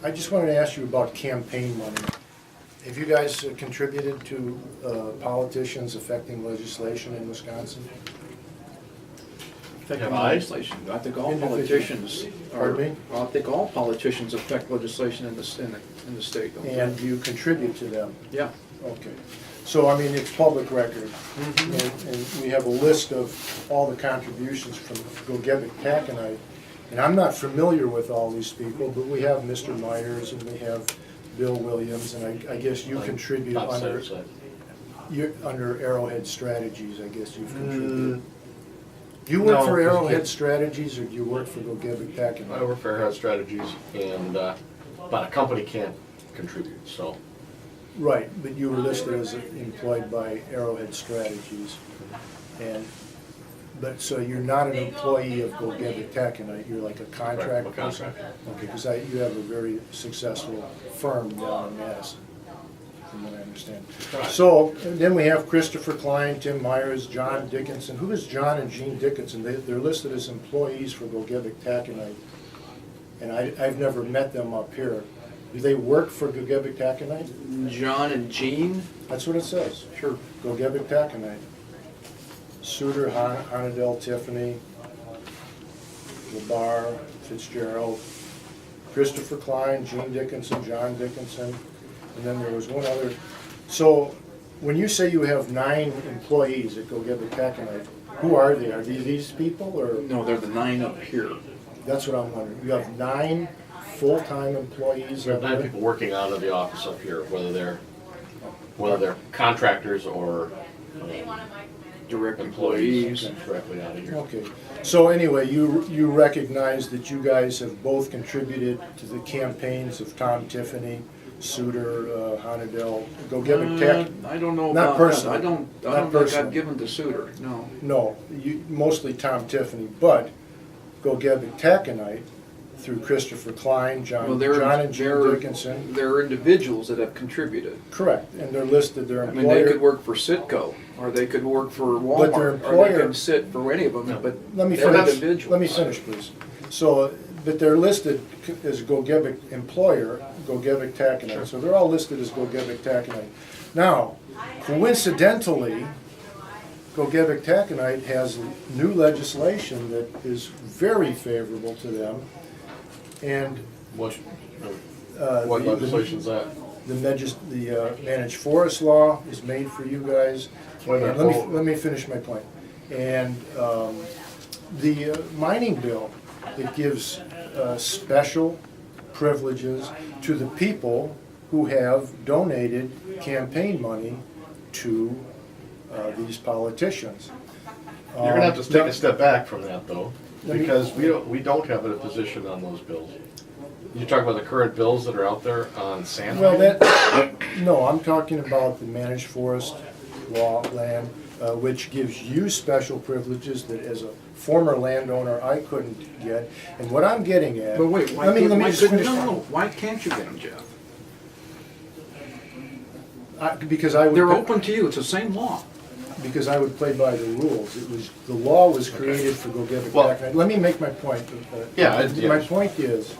I just wanted to ask you about campaign money. Have you guys contributed to politicians affecting legislation in Wisconsin? Affecting legislation. I think all politicians are. Pardon me? I think all politicians affect legislation in the state. Don't they? And you contribute to them? Yeah. Okay. So, I mean, it's public record. And we have a list of all the contributions from Gtac, and I'm not familiar with all these people, but we have Mr. Myers and we have Bill Williams, and I guess you contribute under Arrowhead Strategies, I guess you've contributed. Do you work for Arrowhead Strategies, or do you work for Gtac? I work for Arrowhead Strategies, and but a company can't contribute, so. Right, but you were listed as employed by Arrowhead Strategies, but so you're not an employee of Gtac, you're like a contract Right, person? contract. Okay, because you have a very successful firm down in Madison, from what I understand. Right. So, and then we have Christopher Klein, Tim Myers, John Dickinson. Who is John and Jean Dickinson? They're listed as employees for Gtac, and I've never met them up here. Do they work for Gtac? John and Jean. That's what it says. Sure. Gtac. Suter, Honadell, Tiffany, LeBar, Fitzgerald, Christopher Klein, Jean Dickinson, John Dickinson, and then there was one other. So when you say you have 9 employees at Gtac, who are they? Are these people, or? No, they're the 9 up here. That's what I'm wondering. You have 9 full-time employees? We have 9 people working out of the office up here, whether they're contractors or Direct employees. directly out of here. Okay, so anyway, you recognize that you guys have both contributed to the campaigns of Tom Tiffany, Suter, Honadell, Gtac? I don't know Not about personally. that. I don't think personally. I've given to Suter, no. No, mostly Tom Tiffany, but Gtac through Christopher Klein, John and Jean Dickinson. They're individuals that have contributed. Correct, and they're listed, their I employer. mean, they could work for Citgo, or they could work for But their Walmart, or employer- they could sit for any of them, but Let me they're finish. individuals. Let me finish, please. So, but they're listed as Gtac employer, Gtac, so they're all listed as Gtac. Now, coincidentally, Gtac has new legislation that is very favorable to them, and What the legislation is that? managed forest law is made for you guys. Wait a And minute. let me finish my point. And the mining bill, it gives special privileges to the people who have donated campaign money to these politicians. You're gonna have to take a step back from that, though, Let me- because we don't have a position on those bills. You talk about the current bills that are out there on sand Well, mining? no, I'm talking about the managed forest law land, which gives you special privileges that as a former landowner I couldn't get. And what I'm getting at. But wait, why let me couldn't- just finish. why can't you get them, Jeff? Because I would. They're open to you, it's the same law. Because I would play by the rules. The law was created for Gtac. Well- Let me make my point. Yeah, My point is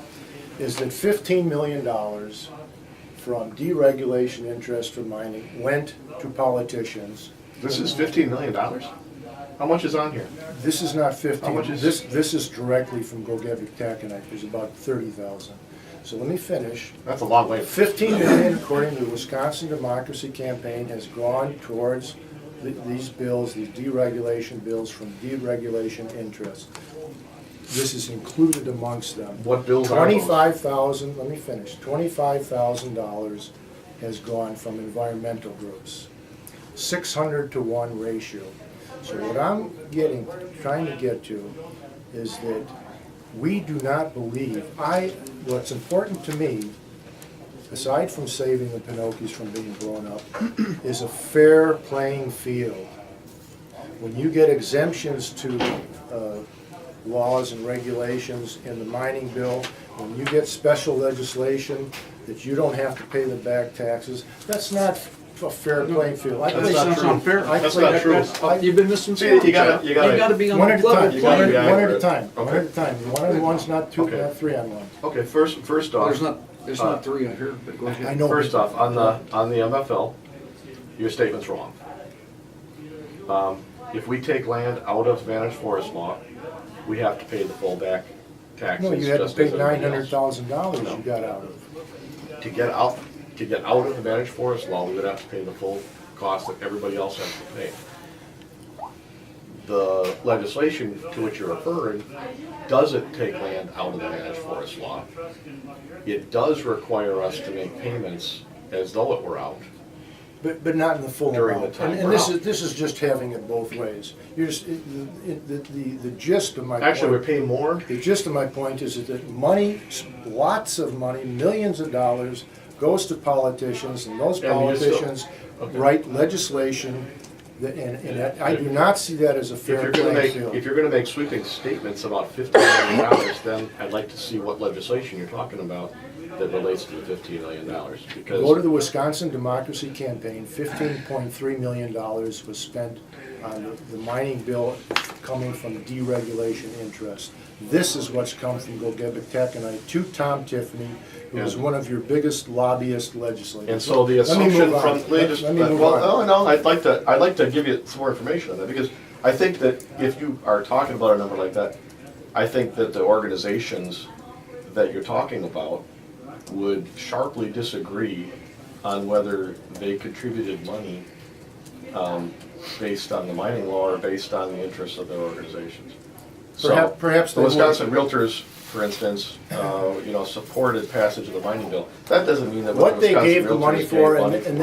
that $15 million from deregulation interest for mining went to politicians. This is $15 million? How much is on here? This is not How 15, much is- this is directly from Gtac, there's about 30,000. So let me finish. That's a long way. 15 million, according to the Wisconsin Democracy Campaign, has gone towards these bills, these deregulation bills from deregulation interest. This is included amongst them. What bills are those? 25,000, let me finish, $25,000 has gone from environmental groups. 600 to 1 ratio. So what I'm trying to get to is that we do not believe, what's important to me, aside from saving the Pinocchios from being blown up, is a fair playing field. When you get exemptions to laws and regulations in the mining bill, when you get special legislation that you don't have to pay the back taxes, that's not a fair playing field. That's not true. unfair. That's not true. You've been missing. See, you gotta be on One the at a time, level You gotta playing be field. one at a accurate. time, Okay. one at a time. One-on-one's not two, Okay. not 3-on-1. Okay, first off, There's not, There's not three on here, but go ahead. I know. First off, on the MFL, your statement's wrong. If we take land out of managed forest law, we have to pay the full back taxes. No, you had to just pay as everybody else. $900,000 No. you got out of. To get out of the managed forest law, we would have to pay the full cost that everybody else has to pay. The legislation to which you're referring doesn't take land out of the managed forest law. It does require us to make payments as though it were out. But not in the full During the amount. time And we're this out. is just having it both ways. You're just, the gist of my point. Actually, we're paying more. The gist of my point is that money, lots of money, millions of dollars, goes to politicians, and those And you still- politicians Okay. write legislation, and I do not see that as a If fair you're gonna playing make, field. if you're gonna make sweeping statements about $15 million, then I'd like to see what legislation you're talking about that relates to the $15 million, because. Go to the Wisconsin Democracy Campaign, $15.3 million was spent on the mining bill coming from deregulation interest. This is what's come from Gtac, and I toot Tom Tiffany, who was Yeah. one of your biggest lobbyist legislators. And so the Let me assumption move on. from, let me Let me move well, on. no, I'd like to give you some more information on that, because I think that if you are talking about a number like that, I think that the organizations that you're talking about would sharply disagree on whether they contributed money based on the mining law or based on the interests of their organizations. So, Perhaps the they Wisconsin Realtors, for instance, supported passage of the mining bill. That doesn't mean that what they Wisconsin gave the money Realtors for, gave and money and for.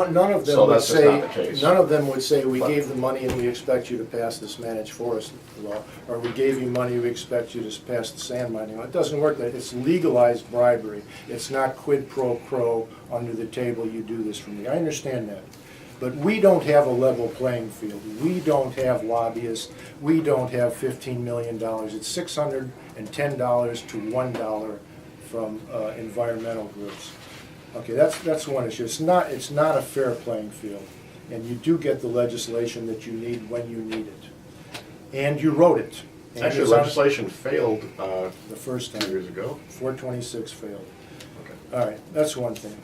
then none of them So would that's just say, not the case. none of them would say, we But- gave the money and we expect you to pass this managed forest law, or we gave you money, we expect you to pass the sand mining law. It doesn't work that, it's legalized bribery. It's not quid pro quo, under the table, you do this for me. I understand that. But we don't have a level playing field. We don't have lobbyists. We don't have $15 million. It's $610 to $1 from environmental groups. Okay, that's one issue. It's not a fair playing field. And you do get the legislation that you need when you need it. And you wrote it. And Actually, it's on legislation failed the first 2 time. years ago. 426 failed. Okay. All right, that's one thing.